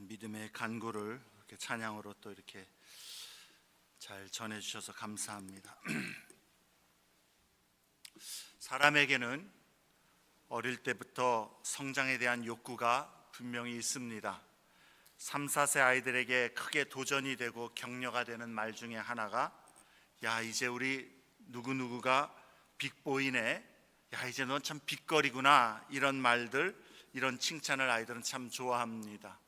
믿음의 간구를 이렇게 찬양으로 또 이렇게 잘 전해주셔서 감사합니다. 사람에게는 어릴 때부터 성장에 대한 욕구가 분명히 있습니다. 3, 4세 아이들에게 크게 도전이 되고 격려가 되는 말 중에 하나가 야 이제 우리 누구누구가 빅보이네, 야 이제 넌 참 빅거리구나, 이런 말들, 이런 칭찬을 아이들은 참 좋아합니다.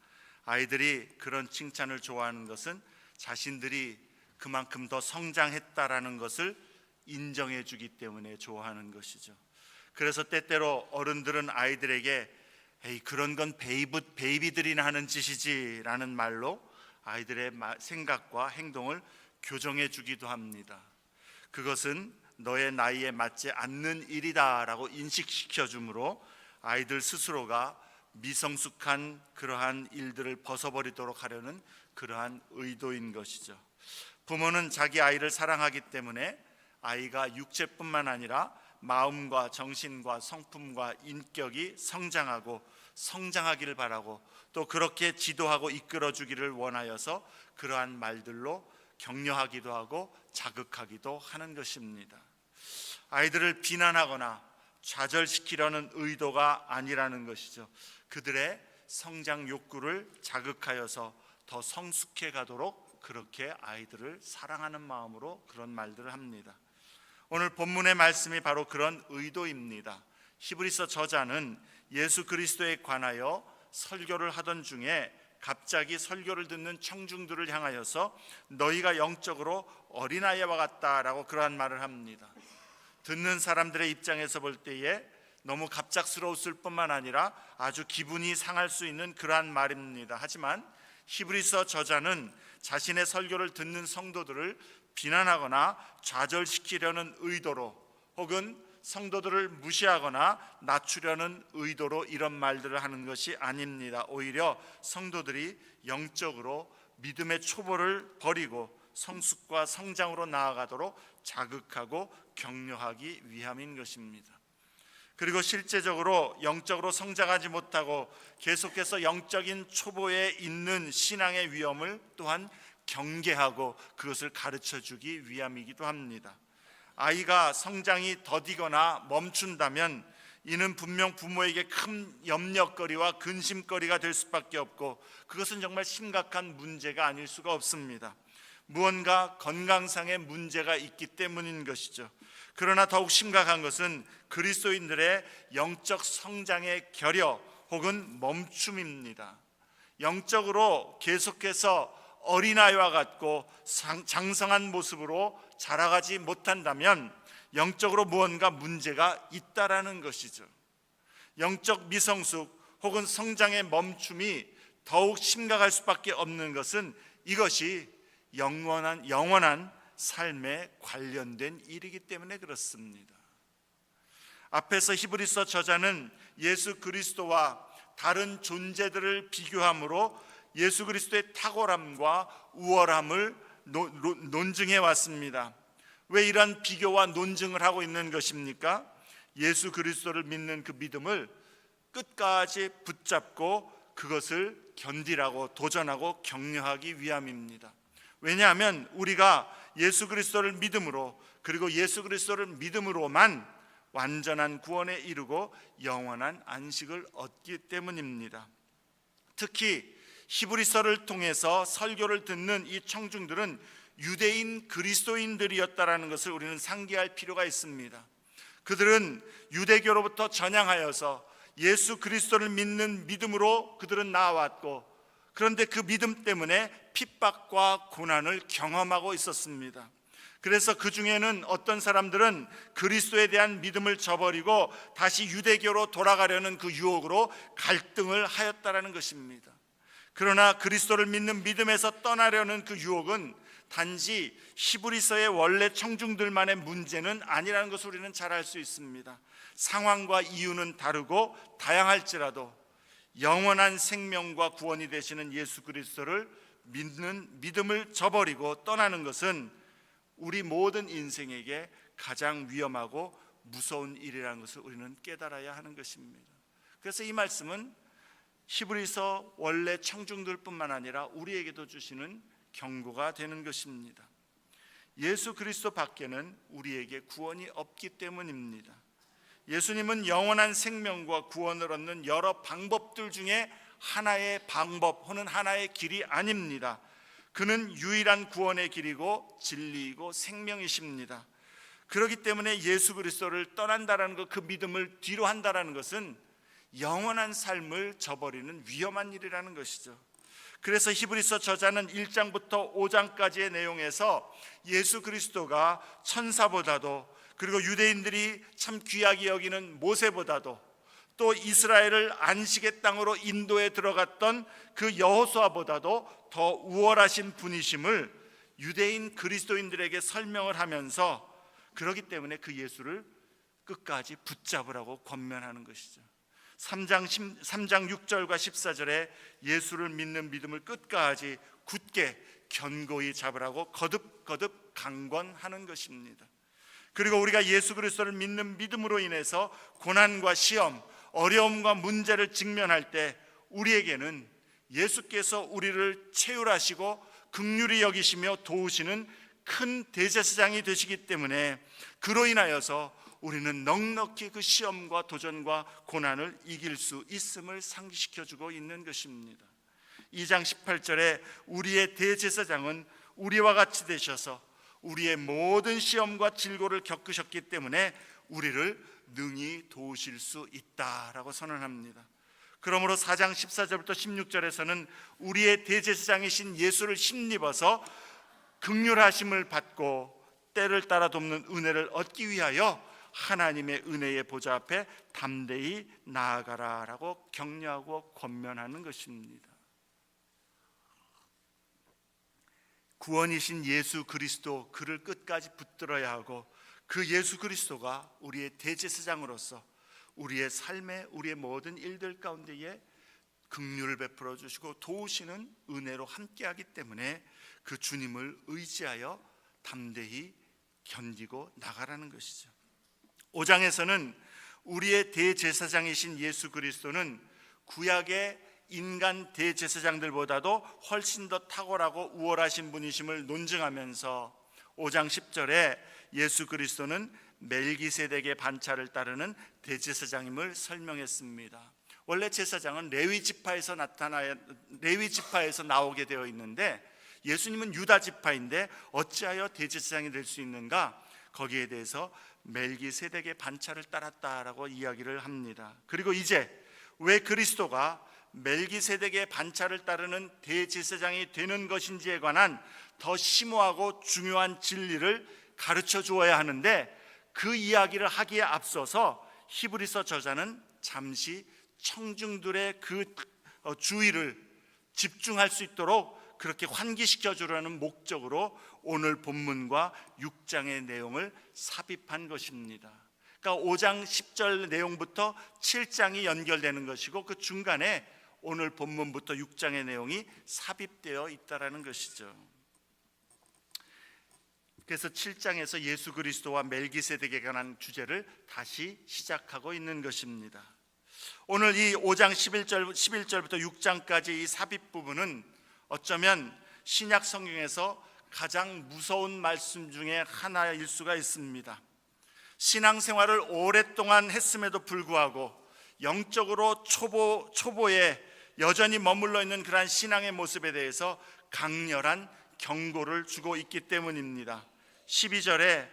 아이들이 그런 칭찬을 좋아하는 것은 자신들이 그만큼 더 성장했다라는 것을 인정해 주기 때문에 좋아하는 것이죠. 그래서 때때로 어른들은 아이들에게 에이 그런 건 베이비들이나 하는 짓이지 라는 말로 아이들의 생각과 행동을 교정해 주기도 합니다. 그것은 너의 나이에 맞지 않는 일이다 라고 인식시켜 주므로 아이들 스스로가 미성숙한 그러한 일들을 벗어버리도록 하려는 그러한 의도인 것이죠. 부모는 자기 아이를 사랑하기 때문에 아이가 육체뿐만 아니라 마음과 정신과 성품과 인격이 성장하고 성장하기를 바라고 또 그렇게 지도하고 이끌어주기를 원하여서 그러한 말들로 격려하기도 하고 자극하기도 하는 것입니다. 아이들을 비난하거나 좌절시키려는 의도가 아니라는 것이죠. 그들의 성장 욕구를 자극하여서 더 성숙해 가도록 그렇게 아이들을 사랑하는 마음으로 그런 말들을 합니다. 오늘 본문의 말씀이 바로 그런 의도입니다. 히브리서 저자는 예수 그리스도에 관하여 설교를 하던 중에 갑자기 설교를 듣는 청중들을 향하여서 너희가 영적으로 어린아이와 같다라고 그러한 말을 합니다. 듣는 사람들의 입장에서 볼 때에 너무 갑작스러웠을 뿐만 아니라 아주 기분이 상할 수 있는 그러한 말입니다. 하지만 히브리서 저자는 자신의 설교를 듣는 성도들을 비난하거나 좌절시키려는 의도로 혹은 성도들을 무시하거나 낮추려는 의도로 이런 말들을 하는 것이 아닙니다. 오히려 성도들이 영적으로 믿음의 초보를 버리고 성숙과 성장으로 나아가도록 자극하고 격려하기 위함인 것입니다. 그리고 실제적으로 영적으로 성장하지 못하고 계속해서 영적인 초보에 있는 신앙의 위험을 또한 경계하고 그것을 가르쳐주기 위함이기도 합니다. 아이가 성장이 더디거나 멈춘다면 이는 분명 부모에게 큰 염려거리와 근심거리가 될 수밖에 없고 그것은 정말 심각한 문제가 아닐 수가 없습니다. 무언가 건강상의 문제가 있기 때문인 것이죠. 그러나 더욱 심각한 것은 그리스도인들의 영적 성장의 결여 혹은 멈춤입니다. 영적으로 계속해서 어린아이와 같고 장성한 모습으로 자라가지 못한다면 영적으로 무언가 문제가 있다라는 것이죠. 영적 미성숙 혹은 성장의 멈춤이 더욱 심각할 수밖에 없는 것은 이것이 영원한 삶에 관련된 일이기 때문에 그렇습니다. 앞에서 히브리서 저자는 예수 그리스도와 다른 존재들을 비교함으로 예수 그리스도의 탁월함과 우월함을 논증해 왔습니다. 왜 이런 비교와 논증을 하고 있는 것입니까? 예수 그리스도를 믿는 그 믿음을 끝까지 붙잡고 그것을 견디라고 도전하고 격려하기 위함입니다. 왜냐하면 우리가 예수 그리스도를 믿음으로 그리고 예수 그리스도를 믿음으로만 완전한 구원에 이르고 영원한 안식을 얻기 때문입니다. 특히 히브리서를 통해서 설교를 듣는 이 청중들은 유대인 그리스도인들이었다라는 것을 우리는 상기할 필요가 있습니다. 그들은 유대교로부터 전향하여서 예수 그리스도를 믿는 믿음으로 그들은 나아왔고 그런데 그 믿음 때문에 핍박과 고난을 경험하고 있었습니다. 그래서 그 중에는 어떤 사람들은 그리스도에 대한 믿음을 저버리고 다시 유대교로 돌아가려는 그 유혹으로 갈등을 하였다라는 것입니다. 그러나 그리스도를 믿는 믿음에서 떠나려는 그 유혹은 단지 히브리서의 원래 청중들만의 문제는 아니라는 것을 우리는 잘 알 수 있습니다. 상황과 이유는 다르고 다양할지라도 영원한 생명과 구원이 되시는 예수 그리스도를 믿는 믿음을 저버리고 떠나는 것은 우리 모든 인생에게 가장 위험하고 무서운 일이라는 것을 우리는 깨달아야 하는 것입니다. 그래서 이 말씀은 히브리서 원래 청중들뿐만 아니라 우리에게도 주시는 경고가 되는 것입니다. 예수 그리스도 밖에는 우리에게 구원이 없기 때문입니다. 예수님은 영원한 생명과 구원을 얻는 여러 방법들 중에 하나의 방법 혹은 하나의 길이 아닙니다. 그는 유일한 구원의 길이고 진리이고 생명이십니다. 그렇기 때문에 예수 그리스도를 떠난다라는 것, 그 믿음을 뒤로 한다라는 것은 영원한 삶을 저버리는 위험한 일이라는 것이죠. 그래서 히브리서 저자는 1장부터 5장까지의 내용에서 예수 그리스도가 천사보다도, 그리고 유대인들이 참 귀하게 여기는 모세보다도, 또 이스라엘을 안식의 땅으로 인도에 들어갔던 그 여호수아보다도 더 우월하신 분이심을 유대인 그리스도인들에게 설명을 하면서, 그렇기 때문에 그 예수를 끝까지 붙잡으라고 권면하는 것이죠. 3장 6절과 14절에 예수를 믿는 믿음을 끝까지 굳게 견고히 잡으라고 거듭거듭 강권하는 것입니다. 그리고 우리가 예수 그리스도를 믿는 믿음으로 인해서 고난과 시험, 어려움과 문제를 직면할 때 우리에게는 예수께서 우리를 채울하시고 긍휼히 여기시며 도우시는 큰 대제사장이 되시기 때문에, 그로 인하여서 우리는 넉넉히 그 시험과 도전과 고난을 이길 수 있음을 상기시켜주고 있는 것입니다. 2장 18절에 우리의 대제사장은 우리와 같이 되셔서 우리의 모든 시험과 질고를 겪으셨기 때문에 우리를 능히 도우실 수 있다라고 선언합니다. 그러므로 4장 14절부터 16절에서는 우리의 대제사장이신 예수를 힘입어서 긍휼하심을 받고 때를 따라 돕는 은혜를 얻기 위하여 하나님의 은혜의 보좌 앞에 담대히 나아가라라고 격려하고 권면하는 것입니다. 구원이신 예수 그리스도, 그를 끝까지 붙들어야 하고, 그 예수 그리스도가 우리의 대제사장으로서 우리의 삶에, 우리의 모든 일들 가운데에 긍휼을 베풀어 주시고 도우시는 은혜로 함께하기 때문에 그 주님을 의지하여 담대히 견디고 나가라는 것이죠. 5장에서는 우리의 대제사장이신 예수 그리스도는 구약의 인간 대제사장들보다도 훨씬 더 탁월하고 우월하신 분이심을 논증하면서 5장 10절에 예수 그리스도는 멜기세덱의 반차를 따르는 대제사장임을 설명했습니다. 원래 제사장은 레위 지파에서 나오게 되어 있는데, 예수님은 유다 지파인데 어찌하여 대제사장이 될 수 있는가? 거기에 대해서 멜기세덱의 반차를 따랐다라고 이야기를 합니다. 그리고 이제 왜 그리스도가 멜기세덱의 반차를 따르는 대제사장이 되는 것인지에 관한 더 심오하고 중요한 진리를 가르쳐 주어야 하는데, 그 이야기를 하기에 앞서서 히브리서 저자는 잠시 청중들의 그 주의를 집중할 수 있도록 그렇게 환기시켜 주려는 목적으로 오늘 본문과 6장의 내용을 삽입한 것입니다. 그러니까 5장 10절 내용부터 7장이 연결되는 것이고, 그 중간에 오늘 본문부터 6장의 내용이 삽입되어 있다는 것이죠. 그래서 7장에서 예수 그리스도와 멜기세덱에 관한 주제를 다시 시작하고 있는 것입니다. 오늘 이 5장 11절부터 6장까지 이 삽입 부분은 어쩌면 신약 성경에서 가장 무서운 말씀 중에 하나일 수가 있습니다. 신앙생활을 오랫동안 했음에도 불구하고 영적으로 초보에 여전히 머물러 있는 그러한 신앙의 모습에 대해서 강렬한 경고를 주고 있기 때문입니다. 12절에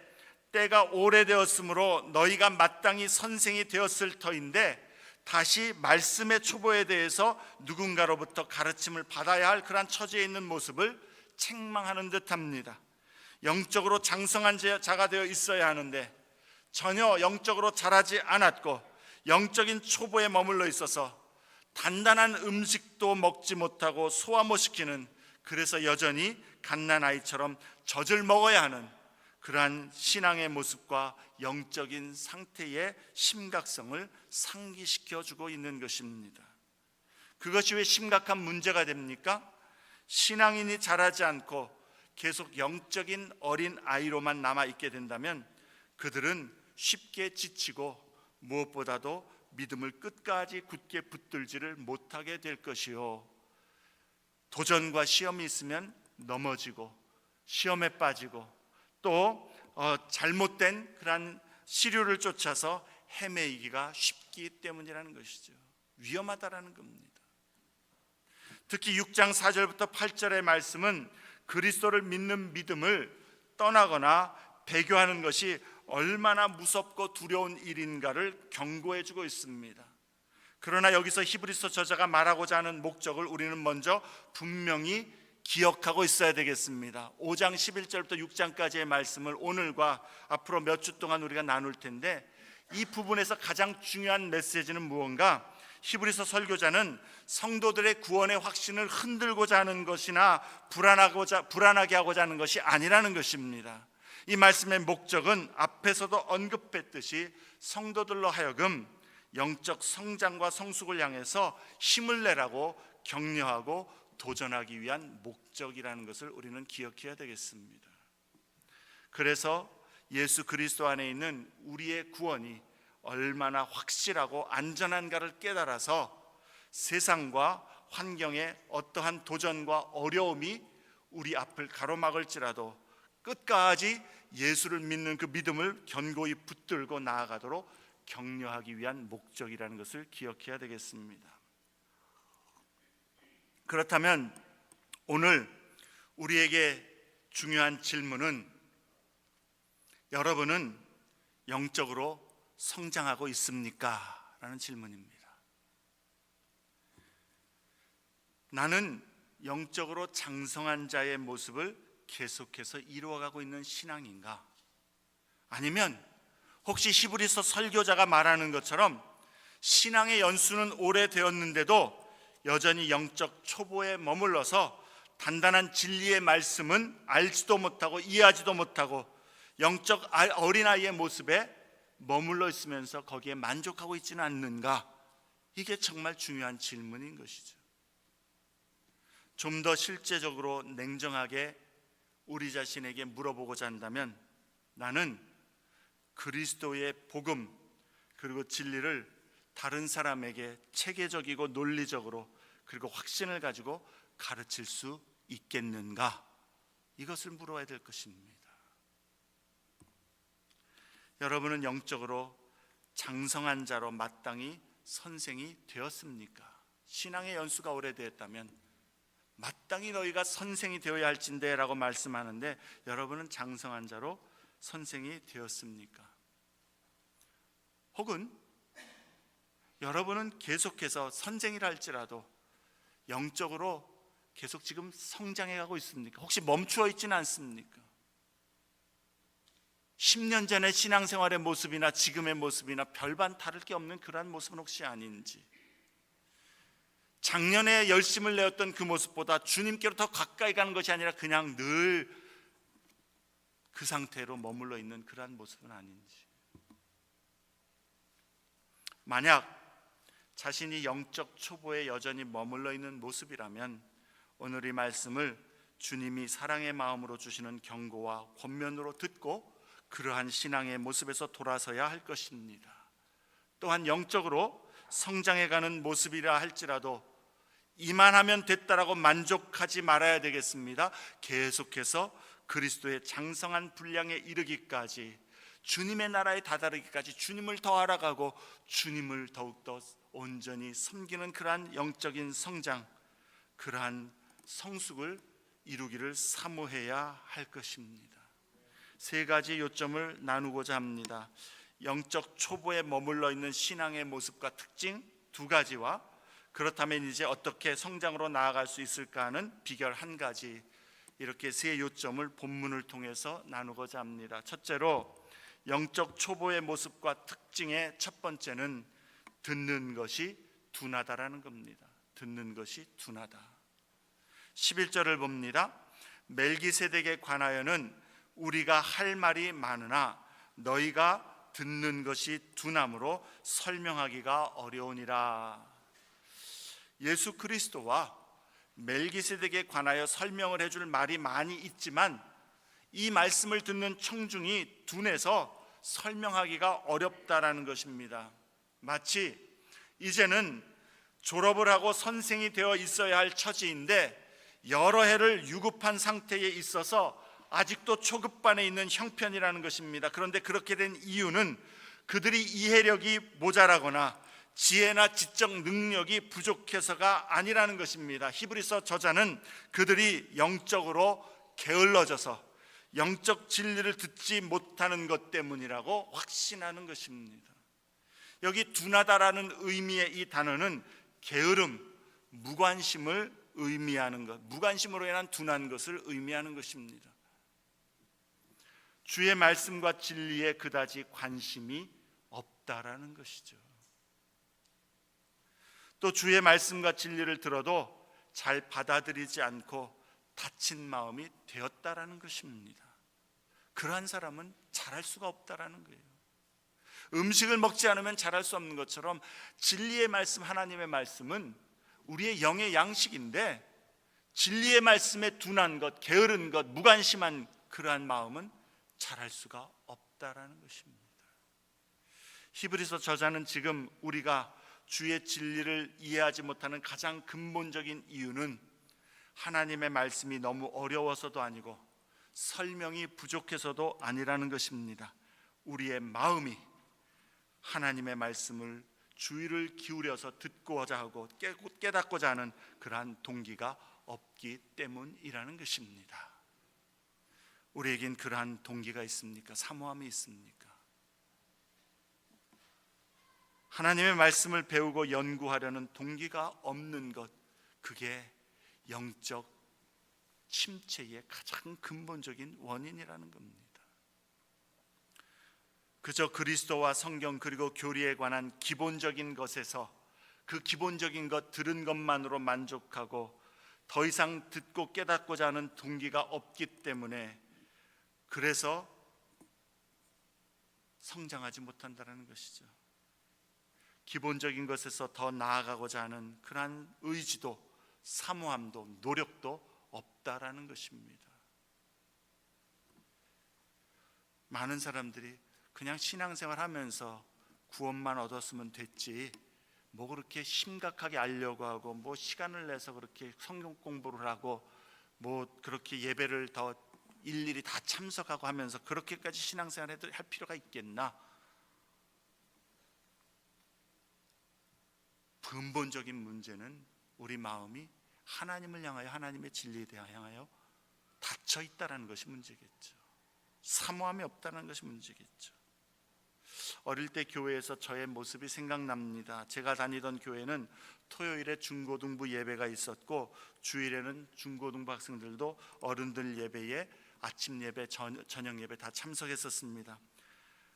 때가 오래되었으므로 너희가 마땅히 선생이 되었을 터인데 다시 말씀의 초보에 대해서 누군가로부터 가르침을 받아야 할 그런 처지에 있는 모습을 책망하는 듯합니다. 영적으로 장성한 자가 되어 있어야 하는데 전혀 영적으로 자라지 않았고 영적인 초보에 머물러 있어서 단단한 음식도 먹지 못하고 소화 못 시키는, 그래서 여전히 갓난아이처럼 젖을 먹어야 하는 그러한 신앙의 모습과 영적인 상태의 심각성을 상기시켜주고 있는 것입니다. 그것이 왜 심각한 문제가 됩니까? 신앙인이 자라지 않고 계속 영적인 어린 아이로만 남아있게 된다면 그들은 쉽게 지치고 무엇보다도 믿음을 끝까지 굳게 붙들지를 못하게 될 것이요, 도전과 시험이 있으면 넘어지고 시험에 빠지고 또 잘못된 그런 시류를 쫓아서 헤매이기가 쉽기 때문이라는 것이죠. 위험하다라는 겁니다. 특히 6장 4절부터 8절의 말씀은 그리스도를 믿는 믿음을 떠나거나 배교하는 것이 얼마나 무섭고 두려운 일인가를 경고해 주고 있습니다. 그러나 여기서 히브리서 저자가 말하고자 하는 목적을 우리는 먼저 분명히 기억하고 있어야 되겠습니다. 5장 11절부터 6장까지의 말씀을 오늘과 앞으로 몇 주 동안 우리가 나눌 텐데, 이 부분에서 가장 중요한 메시지는 무언가? 히브리서 설교자는 성도들의 구원의 확신을 흔들고자 하는 것이나 불안하게 하고자 하는 것이 아니라는 것입니다. 이 말씀의 목적은 앞에서도 언급했듯이 성도들로 하여금 영적 성장과 성숙을 향해서 힘을 내라고 격려하고 도전하기 위한 목적이라는 것을 우리는 기억해야 되겠습니다. 그래서 예수 그리스도 안에 있는 우리의 구원이 얼마나 확실하고 안전한가를 깨달아서 세상과 환경의 어떠한 도전과 어려움이 우리 앞을 가로막을지라도 끝까지 예수를 믿는 그 믿음을 견고히 붙들고 나아가도록 격려하기 위한 목적이라는 것을 기억해야 되겠습니다. 그렇다면 오늘 우리에게 중요한 질문은, 여러분은 영적으로 성장하고 있습니까? 라는 질문입니다. 나는 영적으로 장성한 자의 모습을 계속해서 이루어가고 있는 신앙인가? 아니면 혹시 히브리서 설교자가 말하는 것처럼 신앙의 연수는 오래되었는데도 여전히 영적 초보에 머물러서 단단한 진리의 말씀은 알지도 못하고 이해하지도 못하고 영적 어린아이의 모습에 머물러 있으면서 거기에 만족하고 있지는 않는가? 이게 정말 중요한 질문인 것이죠. 좀 더 실제적으로 냉정하게 우리 자신에게 물어보고자 한다면, 나는 그리스도의 복음 그리고 진리를 다른 사람에게 체계적이고 논리적으로 그리고 확신을 가지고 가르칠 수 있겠는가? 이것을 물어야 될 것입니다. 여러분은 영적으로 장성한 자로 마땅히 선생이 되었습니까? 신앙의 연수가 오래되었다면 마땅히 너희가 선생이 되어야 할진대 라고 말씀하는데, 여러분은 장성한 자로 선생이 되었습니까? 혹은 여러분은 계속해서 선생이라 할지라도 영적으로 계속 지금 성장해 가고 있습니까? 혹시 멈추어 있지는 않습니까? 10년 전의 신앙생활의 모습이나 지금의 모습이나 별반 다를 게 없는 그러한 모습은 혹시 아닌지, 작년에 열심을 내었던 그 모습보다 주님께로 더 가까이 가는 것이 아니라 그냥 늘 그 상태로 머물러 있는 그러한 모습은 아닌지, 만약 자신이 영적 초보에 여전히 머물러 있는 모습이라면 오늘 이 말씀을 주님이 사랑의 마음으로 주시는 경고와 권면으로 듣고 그러한 신앙의 모습에서 돌아서야 할 것입니다. 또한 영적으로 성장해가는 모습이라 할지라도 이만하면 됐다라고 만족하지 말아야 되겠습니다. 계속해서 그리스도의 장성한 분량에 이르기까지, 주님의 나라에 다다르기까지 주님을 더 알아가고 주님을 더욱더 온전히 섬기는 그러한 영적인 성장, 그러한 성숙을 이루기를 사모해야 할 것입니다. 세 가지 요점을 나누고자 합니다. 영적 초보에 머물러 있는 신앙의 모습과 특징 두 가지와 그렇다면 이제 어떻게 성장으로 나아갈 수 있을까 하는 비결 한 가지, 이렇게 세 요점을 본문을 통해서 나누고자 합니다. 첫째로 영적 초보의 모습과 특징의 첫 번째는 듣는 것이 둔하다라는 겁니다. 듣는 것이 둔하다. 11절을 봅니다. 멜기세덱에 관하여는 우리가 할 말이 많으나 너희가 듣는 것이 둔함으로 설명하기가 어려우니라. 예수 그리스도와 멜기세덱에 관하여 설명을 해줄 말이 많이 있지만 이 말씀을 듣는 청중이 둔해서 설명하기가 어렵다라는 것입니다. 마치 이제는 졸업을 하고 선생이 되어 있어야 할 처지인데 여러 해를 유급한 상태에 있어서 아직도 초급반에 있는 형편이라는 것입니다. 그런데 그렇게 된 이유는 그들이 이해력이 모자라거나 지혜나 지적 능력이 부족해서가 아니라는 것입니다. 히브리서 저자는 그들이 영적으로 게을러져서 영적 진리를 듣지 못하는 것 때문이라고 확신하는 것입니다. 여기 둔하다라는 의미의 이 단어는 게으름, 무관심을 의미하는 것, 무관심으로 인한 둔한 것을 의미하는 것입니다. 주의 말씀과 진리에 그다지 관심이 없다라는 것이죠. 또 주의 말씀과 진리를 들어도 잘 받아들이지 않고 다친 마음이 되었다라는 것입니다. 그러한 사람은 잘할 수가 없다라는 거예요. 음식을 먹지 않으면 잘할 수 없는 것처럼 진리의 말씀, 하나님의 말씀은 우리의 영의 양식인데 진리의 말씀에 둔한 것, 게으른 것, 무관심한 그러한 마음은 잘할 수가 없다라는 것입니다. 히브리서 저자는 지금 우리가 주의 진리를 이해하지 못하는 가장 근본적인 이유는 하나님의 말씀이 너무 어려워서도 아니고 설명이 부족해서도 아니라는 것입니다. 우리의 마음이 하나님의 말씀을 주의를 기울여서 듣고자 하고 깨닫고자 하는 그러한 동기가 없기 때문이라는 것입니다. 우리에겐 그러한 동기가 있습니까? 사모함이 있습니까? 하나님의 말씀을 배우고 연구하려는 동기가 없는 것, 그게 영적 침체의 가장 근본적인 원인이라는 겁니다. 그저 그리스도와 성경 그리고 교리에 관한 기본적인 것에서 그 기본적인 것 들은 것만으로 만족하고 더 이상 듣고 깨닫고자 하는 동기가 없기 때문에 그래서 성장하지 못한다는 것이죠. 기본적인 것에서 더 나아가고자 하는 그러한 의지도 사모함도 노력도 없다라는 것입니다. 많은 사람들이 그냥 신앙생활 하면서 구원만 얻었으면 됐지 뭐 그렇게 심각하게 알려고 하고 뭐 시간을 내서 그렇게 성경 공부를 하고 뭐 그렇게 예배를 더 일일이 다 참석하고 하면서 그렇게까지 신앙생활 할 필요가 있겠나? 근본적인 문제는 우리 마음이 하나님을 향하여 하나님의 진리에 향하여 닫혀 있다는 것이 문제겠죠. 사모함이 없다는 것이 문제겠죠. 어릴 때 교회에서 저의 모습이 생각납니다. 제가 다니던 교회는 토요일에 중고등부 예배가 있었고 주일에는 중고등부 학생들도 어른들 예배에 아침 예배, 저녁 예배 다 참석했었습니다.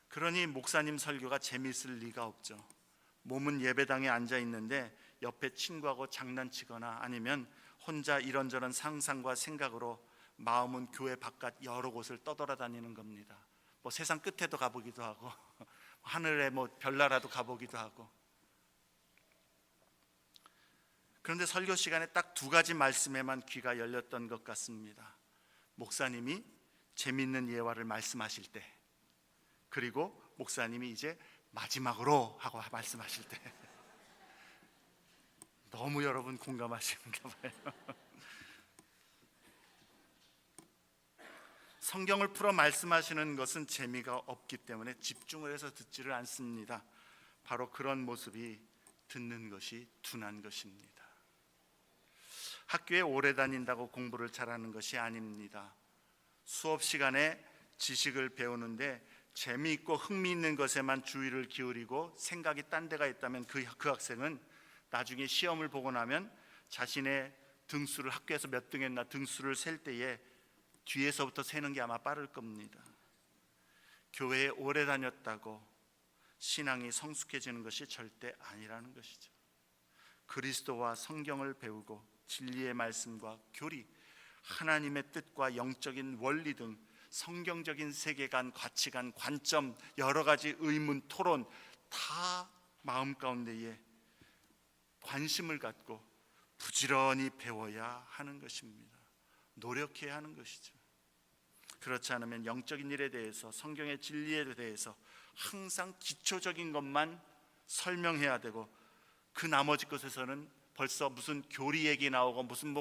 그러니 목사님 설교가 재미있을 리가 없죠. 몸은 예배당에 앉아 있는데 옆에 친구하고 장난치거나 아니면 혼자 이런저런 상상과 생각으로 마음은 교회 바깥 여러 곳을 떠돌아다니는 겁니다. 뭐 세상 끝에도 가보기도 하고 하늘에 뭐 별나라도 가보기도 하고. 그런데 설교 시간에 딱 두 가지 말씀에만 귀가 열렸던 것 같습니다. 목사님이 재밌는 예화를 말씀하실 때, 그리고 목사님이 이제 마지막으로 하고 말씀하실 때. 너무 여러분 공감하시는가 봐요. 성경을 풀어 말씀하시는 것은 재미가 없기 때문에 집중을 해서 듣지를 않습니다. 바로 그런 모습이 듣는 것이 둔한 것입니다. 학교에 오래 다닌다고 공부를 잘하는 것이 아닙니다. 수업 시간에 지식을 배우는데 재미있고 흥미있는 것에만 주의를 기울이고 생각이 딴 데가 있다면 그 학생은 나중에 시험을 보고 나면 자신의 등수를 학교에서 몇 등 했나 등수를 셀 때에 뒤에서부터 세는 게 아마 빠를 겁니다. 교회에 오래 다녔다고 신앙이 성숙해지는 것이 절대 아니라는 것이죠. 그리스도와 성경을 배우고 진리의 말씀과 교리, 하나님의 뜻과 영적인 원리 등 성경적인 세계관, 가치관, 관점, 여러 가지 의문, 토론 다 마음 가운데에 관심을 갖고 부지런히 배워야 하는 것입니다. 노력해야 하는 것이죠. 그렇지 않으면 영적인 일에 대해서 성경의 진리에 대해서 항상 기초적인 것만 설명해야 되고, 그 나머지 것에서는 벌써 무슨 교리 얘기 나오고 무슨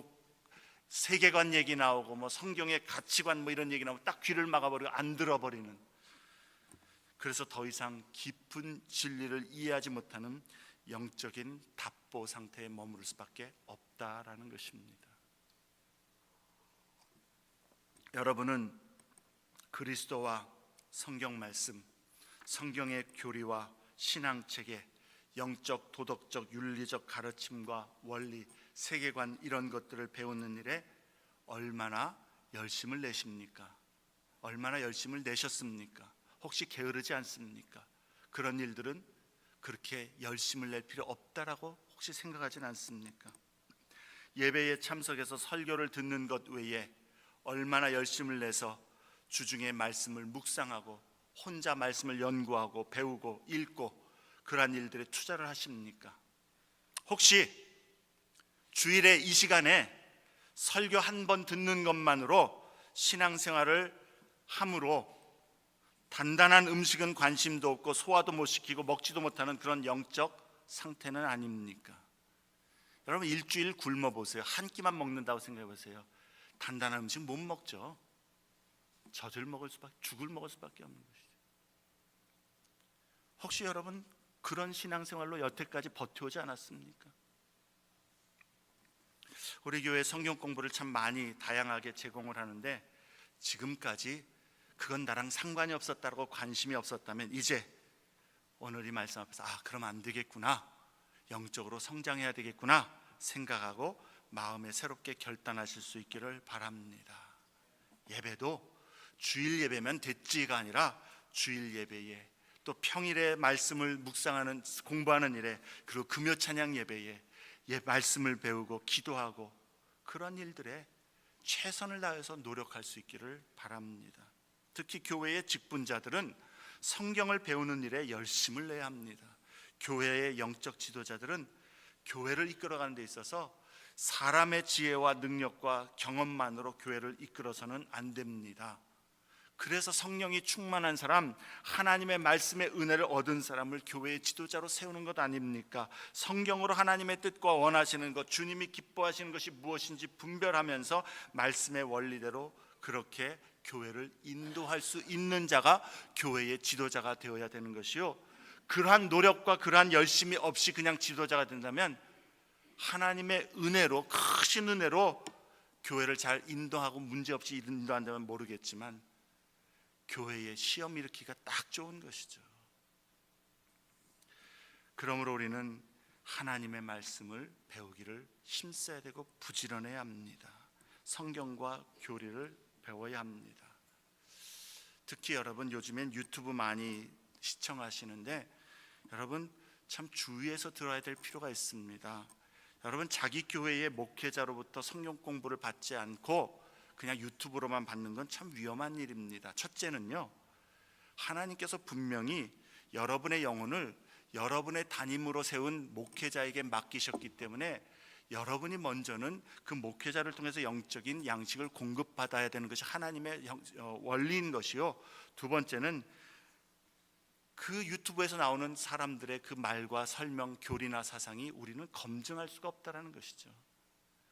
세계관 얘기 나오고 성경의 가치관 이런 얘기 나오면 딱 귀를 막아버리고 안 들어버리는, 그래서 더 이상 깊은 진리를 이해하지 못하는 영적인 답보 상태에 머무를 수밖에 없다라는 것입니다. 여러분은 그리스도와 성경 말씀, 성경의 교리와 신앙체계, 영적, 도덕적, 윤리적 가르침과 원리, 세계관 이런 것들을 배우는 일에 얼마나 열심을 내십니까? 얼마나 열심을 내셨습니까? 혹시 게으르지 않습니까? 그런 일들은 그렇게 열심을 낼 필요 없다라고 혹시 생각하진 않습니까? 예배에 참석해서 설교를 듣는 것 외에 얼마나 열심을 내서 주중에 말씀을 묵상하고 혼자 말씀을 연구하고 배우고 읽고 그러한 일들에 투자를 하십니까? 혹시 주일에 이 시간에 설교 한 번 듣는 것만으로 신앙생활을 함으로 단단한 음식은 관심도 없고 소화도 못 시키고 먹지도 못하는 그런 영적 상태는 아닙니까? 여러분, 일주일 굶어 보세요. 한 끼만 먹는다고 생각해 보세요. 단단한 음식 못 먹죠. 젖을 먹을 수밖에, 죽을 먹을 수밖에 없는 것이죠. 혹시 여러분 그런 신앙생활로 여태까지 버텨오지 않았습니까? 우리 교회 성경 공부를 참 많이 다양하게 제공을 하는데, 지금까지 그건 나랑 상관이 없었다고 관심이 없었다면 이제 오늘 이 말씀 앞에서 그럼 안 되겠구나, 영적으로 성장해야 되겠구나 생각하고 마음에 새롭게 결단하실 수 있기를 바랍니다. 예배도 주일 예배면 됐지가 아니라 주일 예배에, 또 평일에 말씀을 묵상하는 공부하는 일에, 그리고 금요 찬양 예배에 말씀을 배우고 기도하고 그런 일들에 최선을 다해서 노력할 수 있기를 바랍니다. 특히 교회의 직분자들은 성경을 배우는 일에 열심을 내야 합니다. 교회의 영적 지도자들은 교회를 이끌어가는 데 있어서 사람의 지혜와 능력과 경험만으로 교회를 이끌어서는 안 됩니다. 그래서 성령이 충만한 사람, 하나님의 말씀의 은혜를 얻은 사람을 교회의 지도자로 세우는 것 아닙니까? 성경으로 하나님의 뜻과 원하시는 것, 주님이 기뻐하시는 것이 무엇인지 분별하면서 말씀의 원리대로 그렇게 교회를 인도할 수 있는 자가 교회의 지도자가 되어야 되는 것이요, 그러한 노력과 그러한 열심이 없이 그냥 지도자가 된다면 하나님의 은혜로, 크신 은혜로 교회를 잘 인도하고 문제없이 인도한다면 모르겠지만 교회에 시험 일으키기가 딱 좋은 것이죠. 그러므로 우리는 하나님의 말씀을 배우기를 힘써야 되고 부지런해야 합니다. 성경과 교리를 배워야 합니다. 특히 여러분 요즘엔 유튜브 많이 시청하시는데, 여러분 참 주의해서 들어야 될 필요가 있습니다. 여러분 자기 교회의 목회자로부터 성경 공부를 받지 않고 그냥 유튜브로만 받는 건 참 위험한 일입니다. 첫째는요, 하나님께서 분명히 여러분의 영혼을 여러분의 담임으로 세운 목회자에게 맡기셨기 때문에 여러분이 먼저는 그 목회자를 통해서 영적인 양식을 공급받아야 되는 것이 하나님의 원리인 것이요, 두 번째는 그 유튜브에서 나오는 사람들의 그 말과 설명, 교리나 사상이 우리는 검증할 수가 없다는 것이죠.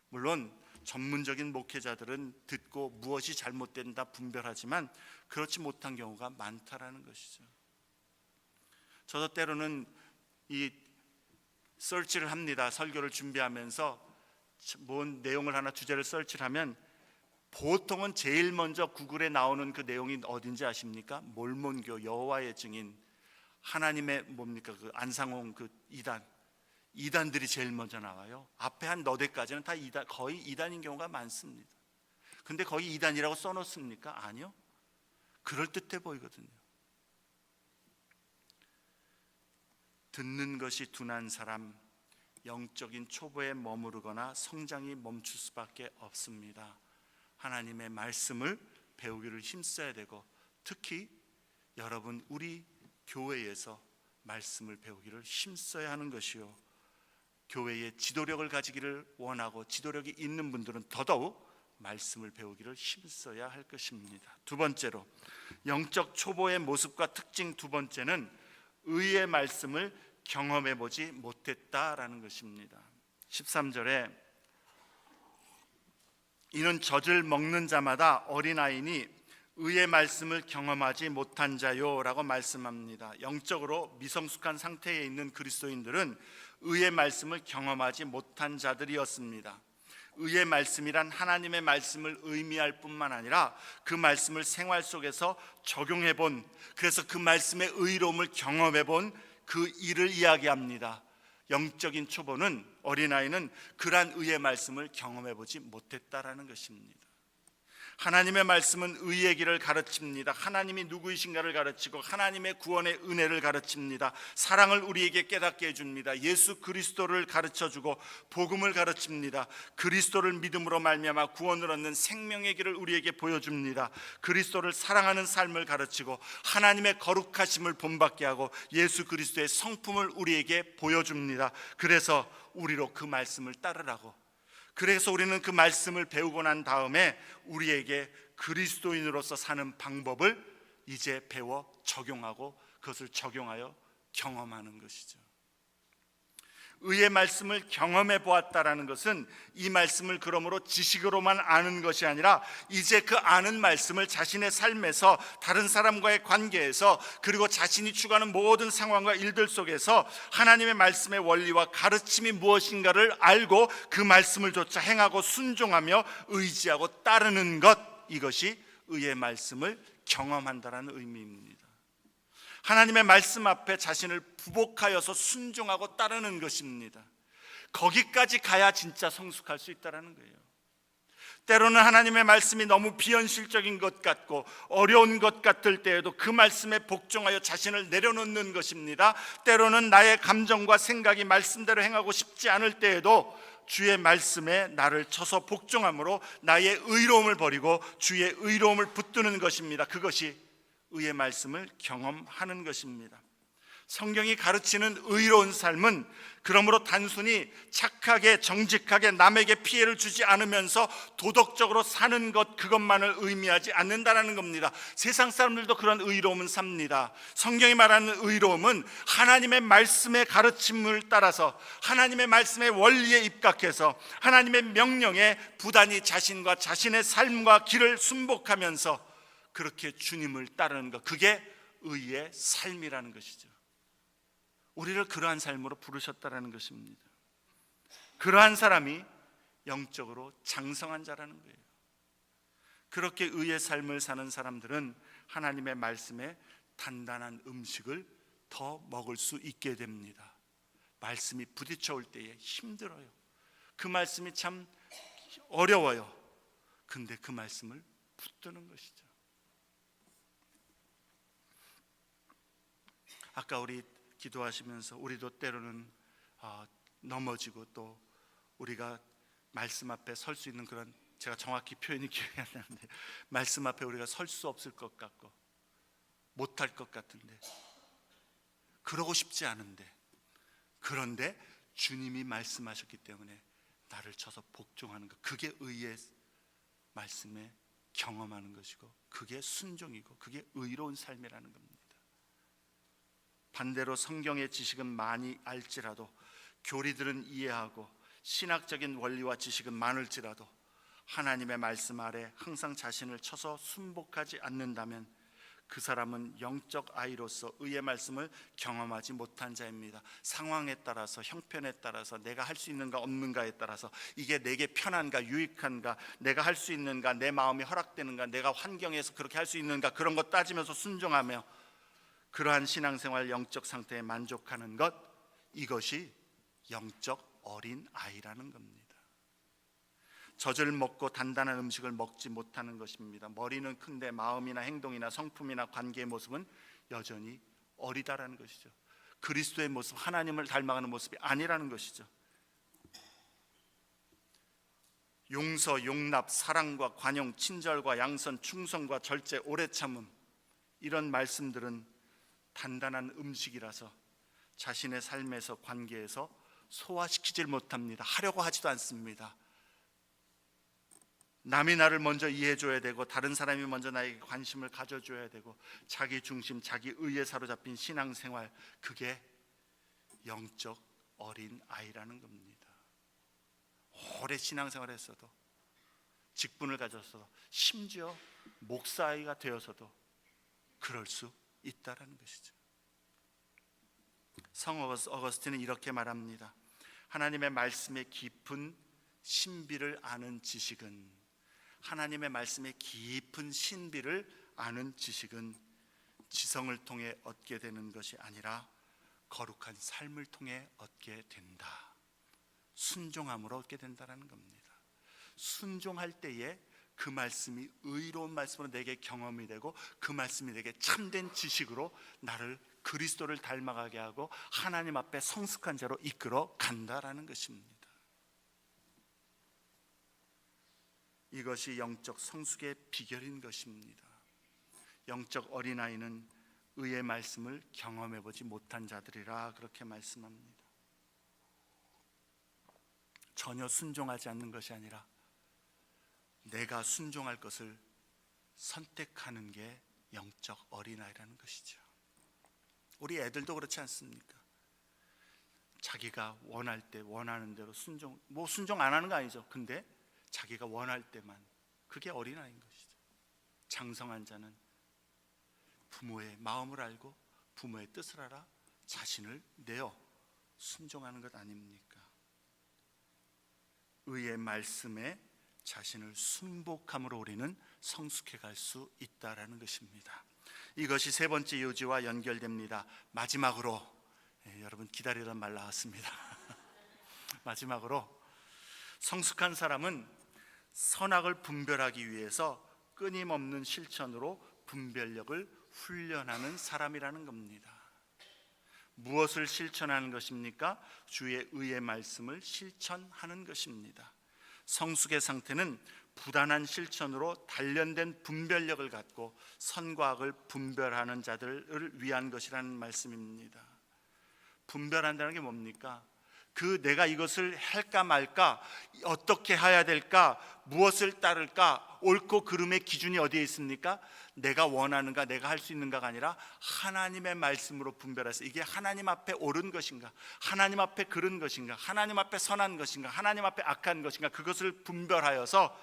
물론 전문적인 목회자들은 듣고 무엇이 잘못된다 분별하지만 그렇지 못한 경우가 많다라는 것이죠. 저도 때로는 이 서치를 합니다. 설교를 준비하면서 뭔 내용을 하나 주제를 서치를 하면 보통은 제일 먼저 구글에 나오는 그 내용이 어딘지 아십니까? 몰몬교, 여호와의 증인, 하나님의 뭡니까 그 안상홍 그 이단들이 제일 먼저 나와요. 앞에 한 너댓 가지는 다 이단, 거의 이단인 경우가 많습니다. 근데 거기 이단이라고 써놓습니까? 아니요. 그럴듯해 보이거든요. 듣는 것이 둔한 사람, 영적인 초보에 머무르거나 성장이 멈출 수밖에 없습니다. 하나님의 말씀을 배우기를 힘써야 되고, 특히 여러분 우리 교회에서 말씀을 배우기를 힘써야 하는 것이요, 교회의 지도력을 가지기를 원하고 지도력이 있는 분들은 더더욱 말씀을 배우기를 힘써야 할 것입니다. 두 번째로, 영적 초보의 모습과 특징 두 번째는 의의 말씀을 경험해 보지 못했다라는 것입니다. 13절에 이는 젖을 먹는 자마다 어린아이니 의의 말씀을 경험하지 못한 자요 라고 말씀합니다. 영적으로 미성숙한 상태에 있는 그리스도인들은 의의 말씀을 경험하지 못한 자들이었습니다. 의의 말씀이란 하나님의 말씀을 의미할 뿐만 아니라 그 말씀을 생활 속에서 적용해 본, 그래서 그 말씀의 의로움을 경험해 본 그 일을 이야기합니다. 영적인 초보는, 어린아이는 그러한 의의 말씀을 경험해 보지 못했다라는 것입니다. 하나님의 말씀은 의의 길을 가르칩니다. 하나님이 누구이신가를 가르치고 하나님의 구원의 은혜를 가르칩니다. 사랑을 우리에게 깨닫게 해줍니다. 예수 그리스도를 가르쳐주고 복음을 가르칩니다. 그리스도를 믿음으로 말미암아 구원을 얻는 생명의 길을 우리에게 보여줍니다. 그리스도를 사랑하는 삶을 가르치고 하나님의 거룩하심을 본받게 하고 예수 그리스도의 성품을 우리에게 보여줍니다. 그래서 우리로 그 말씀을 따르라고, 그래서 우리는 그 말씀을 배우고 난 다음에 우리에게 그리스도인으로서 사는 방법을 이제 배워 적용하고 그것을 적용하여 경험하는 것이죠. 의의 말씀을 경험해 보았다라는 것은 이 말씀을 그러므로 지식으로만 아는 것이 아니라 이제 그 아는 말씀을 자신의 삶에서, 다른 사람과의 관계에서, 그리고 자신이 추구하는 모든 상황과 일들 속에서 하나님의 말씀의 원리와 가르침이 무엇인가를 알고 그 말씀을 조차 행하고 순종하며 의지하고 따르는 것, 이것이 의의 말씀을 경험한다라는 의미입니다. 하나님의 말씀 앞에 자신을 부복하여서 순종하고 따르는 것입니다. 거기까지 가야 진짜 성숙할 수 있다는 거예요. 때로는 하나님의 말씀이 너무 비현실적인 것 같고 어려운 것 같을 때에도 그 말씀에 복종하여 자신을 내려놓는 것입니다. 때로는 나의 감정과 생각이 말씀대로 행하고 싶지 않을 때에도 주의 말씀에 나를 쳐서 복종함으로 나의 의로움을 버리고 주의 의로움을 붙드는 것입니다. 그것이 의의 말씀을 경험하는 것입니다. 성경이 가르치는 의로운 삶은 그러므로 단순히 착하게 정직하게 남에게 피해를 주지 않으면서 도덕적으로 사는 것, 그것만을 의미하지 않는다는 겁니다. 세상 사람들도 그런 의로움은 삽니다. 성경이 말하는 의로움은 하나님의 말씀의 가르침을 따라서 하나님의 말씀의 원리에 입각해서 하나님의 명령에 부단히 자신과 자신의 삶과 길을 순복하면서 그렇게 주님을 따르는 것, 그게 의의 삶이라는 것이죠. 우리를 그러한 삶으로 부르셨다라는 것입니다. 그러한 사람이 영적으로 장성한 자라는 거예요. 그렇게 의의 삶을 사는 사람들은 하나님의 말씀에 단단한 음식을 더 먹을 수 있게 됩니다. 말씀이 부딪혀올 때에 힘들어요. 그 말씀이 참 어려워요. 근데 그 말씀을 붙드는 것이죠. 아까 우리 기도하시면서 우리도 때로는 넘어지고 또 우리가 말씀 앞에 설 수 있는 그런, 제가 정확히 표현이 기억이 안 나는데, 말씀 앞에 우리가 설 수 없을 것 같고 못할 것 같은데, 그러고 싶지 않은데, 그런데 주님이 말씀하셨기 때문에 나를 쳐서 복종하는 것, 그게 의의 말씀에 경험하는 것이고 그게 순종이고 그게 의로운 삶이라는 겁니다. 반대로 성경의 지식은 많이 알지라도, 교리들은 이해하고 신학적인 원리와 지식은 많을지라도 하나님의 말씀 아래 항상 자신을 쳐서 순복하지 않는다면 그 사람은 영적 아이로서 의의 말씀을 경험하지 못한 자입니다. 상황에 따라서, 형편에 따라서, 내가 할 수 있는가 없는가에 따라서, 이게 내게 편한가 유익한가, 내가 할 수 있는가, 내 마음이 허락되는가, 내가 환경에서 그렇게 할 수 있는가, 그런 것 따지면서 순종하며 그러한 신앙생활, 영적 상태에 만족하는 것, 이것이 영적 어린 아이라는 겁니다. 젖을 먹고 단단한 음식을 먹지 못하는 것입니다. 머리는 큰데 마음이나 행동이나 성품이나 관계의 모습은 여전히 어리다라는 것이죠. 그리스도의 모습, 하나님을 닮아가는 모습이 아니라는 것이죠. 용서, 용납, 사랑과 관용, 친절과 양선, 충성과 절제, 오래 참음, 이런 말씀들은 단단한 음식이라서 자신의 삶에서, 관계에서 소화시키질 못합니다. 하려고 하지도 않습니다. 남이 나를 먼저 이해해줘야 되고 다른 사람이 먼저 나에게 관심을 가져줘야 되고 자기 중심, 자기 의에 사로잡힌 신앙생활, 그게 영적 어린 아이라는 겁니다. 오래 신앙생활을 했어도, 직분을 가졌어도, 심지어 목사아이가 되어서도 그럴 수 있다라는 것이죠. 성 어거스틴은 이렇게 말합니다. 하나님의 말씀의 깊은 신비를 아는 지식은, 하나님의 말씀의 깊은 신비를 아는 지식은 지성을 통해 얻게 되는 것이 아니라 거룩한 삶을 통해 얻게 된다. 순종함으로 얻게 된다는 겁니다. 순종할 때에 그 말씀이 의로운 말씀으로 내게 경험이 되고, 그 말씀이 내게 참된 지식으로 나를 그리스도를 닮아가게 하고 하나님 앞에 성숙한 자로 이끌어 간다라는 것입니다. 이것이 영적 성숙의 비결인 것입니다. 영적 어린아이는 의의 말씀을 경험해 보지 못한 자들이라 그렇게 말씀합니다. 전혀 순종하지 않는 것이 아니라 내가 순종할 것을 선택하는 게 영적 어린아이라는 것이죠. 우리 애들도 그렇지 않습니까? 자기가 원할 때 원하는 대로 순종 안 하는 거 아니죠. 근데 자기가 원할 때만, 그게 어린아이인 것이죠. 장성한 자는 부모의 마음을 알고 부모의 뜻을 알아 자신을 내어 순종하는 것 아닙니까? 의의 말씀에 자신을 순복함으로 우리는 성숙해 갈 수 있다라는 것입니다. 이것이 세 번째 요지와 연결됩니다. 마지막으로, 여러분 기다리던 말 나왔습니다. 마지막으로, 성숙한 사람은 선악을 분별하기 위해서 끊임없는 실천으로 분별력을 훈련하는 사람이라는 겁니다. 무엇을 실천하는 것입니까? 주의 의의 말씀을 실천하는 것입니다. 성숙의 상태는 부단한 실천으로 단련된 분별력을 갖고 선과 악을 분별하는 자들을 위한 것이라는 말씀입니다. 분별한다는 게 뭡니까? 내가 이것을 할까 말까, 어떻게 해야 될까, 무엇을 따를까, 옳고 그름의 기준이 어디에 있습니까? 내가 원하는가, 내가 할 수 있는가가 아니라 하나님의 말씀으로 분별해서 이게 하나님 앞에 옳은 것인가, 하나님 앞에 그른 것인가, 하나님 앞에 선한 것인가, 하나님 앞에 악한 것인가, 그것을 분별하여서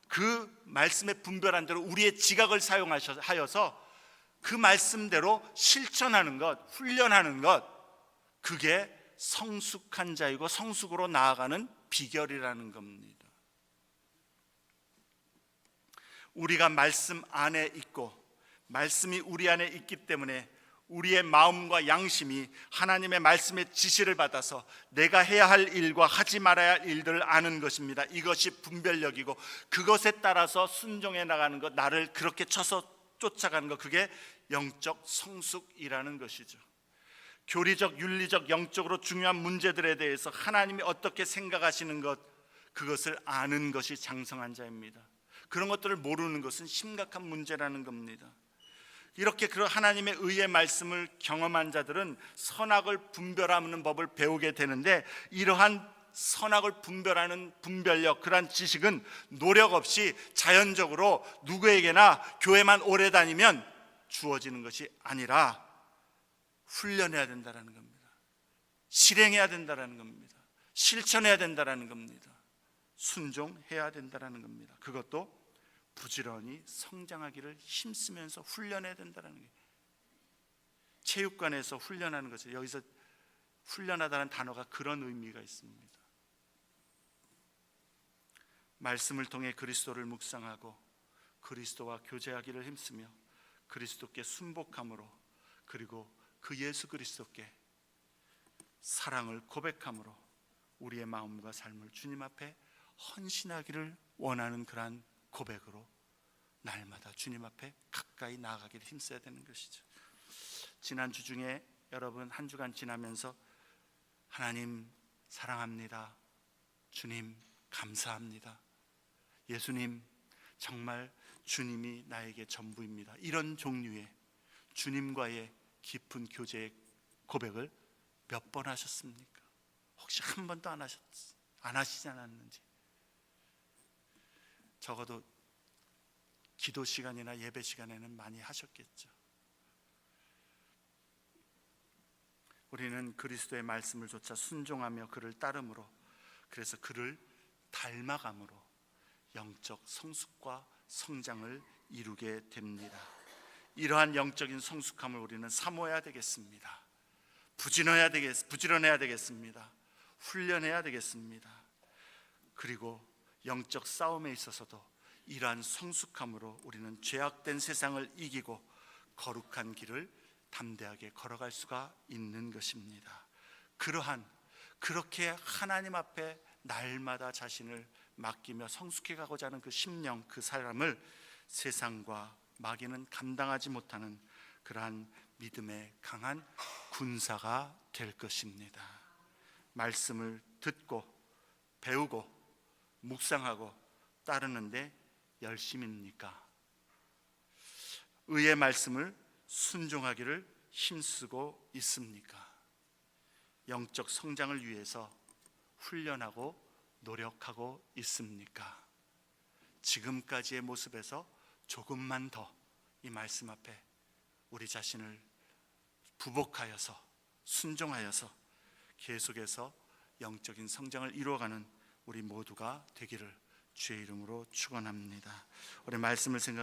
그 말씀에 분별한 대로 우리의 지각을 사용하여서 그 말씀대로 실천하는 것, 훈련하는 것, 그게 성숙한 자이고 성숙으로 나아가는 비결이라는 겁니다. 우리가 말씀 안에 있고 말씀이 우리 안에 있기 때문에 우리의 마음과 양심이 하나님의 말씀의 지시를 받아서 내가 해야 할 일과 하지 말아야 할 일들을 아는 것입니다. 이것이 분별력이고, 그것에 따라서 순종해 나가는 것, 나를 그렇게 쳐서 쫓아가는 것, 그게 영적 성숙이라는 것이죠. 교리적, 윤리적, 영적으로 중요한 문제들에 대해서 하나님이 어떻게 생각하시는 것, 그것을 아는 것이 장성한 자입니다. 그런 것들을 모르는 것은 심각한 문제라는 겁니다. 이렇게 그 하나님의 의의 말씀을 경험한 자들은 선악을 분별하는 법을 배우게 되는데, 이러한 선악을 분별하는 분별력, 그러한 지식은 노력 없이 자연적으로 누구에게나 교회만 오래 다니면 주어지는 것이 아니라 훈련해야 된다는 겁니다. 실행해야 된다는 겁니다. 실천해야 된다는 겁니다. 순종해야 된다는 겁니다. 그것도 부지런히 성장하기를 힘쓰면서 훈련해야 된다는 게, 체육관에서 훈련하는 것을, 여기서 훈련하다는 단어가 그런 의미가 있습니다. 말씀을 통해 그리스도를 묵상하고 그리스도와 교제하기를 힘쓰며 그리스도께 순복함으로, 그리고 그 예수 그리스도께 사랑을 고백함으로 우리의 마음과 삶을 주님 앞에 헌신하기를 원하는 그러한 고백으로 날마다 주님 앞에 가까이 나아가기를 힘써야 되는 것이죠. 지난주 중에 여러분 한 주간 지나면서 하나님 사랑합니다, 주님 감사합니다, 예수님 정말 주님이 나에게 전부입니다, 이런 종류의 주님과의 깊은 교제의 고백을 몇 번 하셨습니까? 혹시 한 번도 안 하시지 않았는지. 적어도 기도 시간이나 예배 시간에는 많이 하셨겠죠. 우리는 그리스도의 말씀을 조차 순종하며 그를 따름으로, 그래서 그를 닮아감으로 영적 성숙과 성장을 이루게 됩니다. 이러한 영적인 성숙함을 우리는 사모해야 되겠습니다. 부지런해야 되겠습니다. 훈련해야 되겠습니다. 그리고 영적 싸움에 있어서도 이러한 성숙함으로 우리는 죄악된 세상을 이기고 거룩한 길을 담대하게 걸어갈 수가 있는 것입니다. 그렇게 하나님 앞에 날마다 자신을 맡기며 성숙해 가고자 하는 그 심령, 그 사람을 세상과 마귀는 감당하지 못하는 그러한 믿음의 강한 군사가 될 것입니다. 말씀을 듣고 배우고 묵상하고 따르는데 열심입니까? 의의 말씀을 순종하기를 힘쓰고 있습니까? 영적 성장을 위해서 훈련하고 노력하고 있습니까? 지금까지의 모습에서 조금만 더 이 말씀 앞에 우리 자신을 부복하여서 순종하여서 계속해서 영적인 성장을 이루어가는 우리 모두가 되기를 주의 이름으로 축원합니다. 우리 말씀을 생각